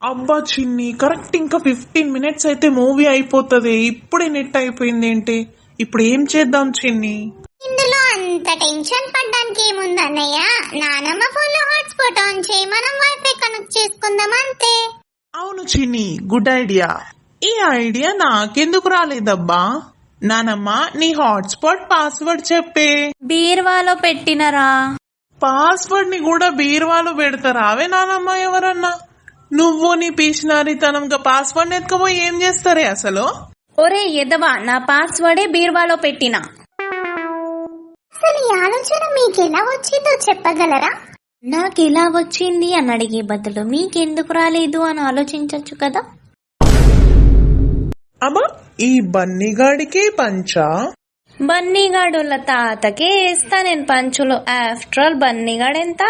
అబ్బా చిన్ని, కరెక్ట్ ఇంకా 15 minutes అయితే మూవీ అయిపోతుంది. ఇప్పుడే నెట్ అయిపోయింది ఏంటి? ఇప్పుడు ఏం చేద్దాం చిన్ని? ఇందులో అంత టెన్షన్ పడ్డానికి ఏముంది అన్నయ్య? నానమ్మ ఫోన్ లో హాట్స్పాట్ ఆన్ చేయి, మనం వైఫై కనెక్ట్ చేసుకుందాం అంతే. అవును చిన్ని, గుడ్ ఐడియా. ఈ ఐడియా నాకెందుకు రాలేదబ్బా? నానమ్మ, నీ హాట్స్పాట్ పాస్వర్డ్ చెప్పే. బీర్వాలో పెట్టినరా. పాస్వర్డ్ ని కూడా బీరువాలో పెడతారా? అవే నానమ్మ ఎవరన్నా? నువ్వు నీ పీసినారితనంగా పాస్వర్డ్ ఎత్తుకపోయి ఏం చేస్తారే అసలు? ఒరే ఎదవా, నా పాస్వర్డే బీర్వాలో పెట్టినా. అసలు ఈ ఆలోచన మీకెలా వచ్చిందో చెప్పగలరా? నాకెలా వచ్చింది అని అడిగే బదులు మీకెందుకు రాలేదు అని ఆలోచించచ్చు కదా. అమ్మా, ఈ బన్నీగాడికి పంచా? బన్నీగాడుల తాతకే వేస్తా నేను పంచులు. After all బన్నీగాడెంత?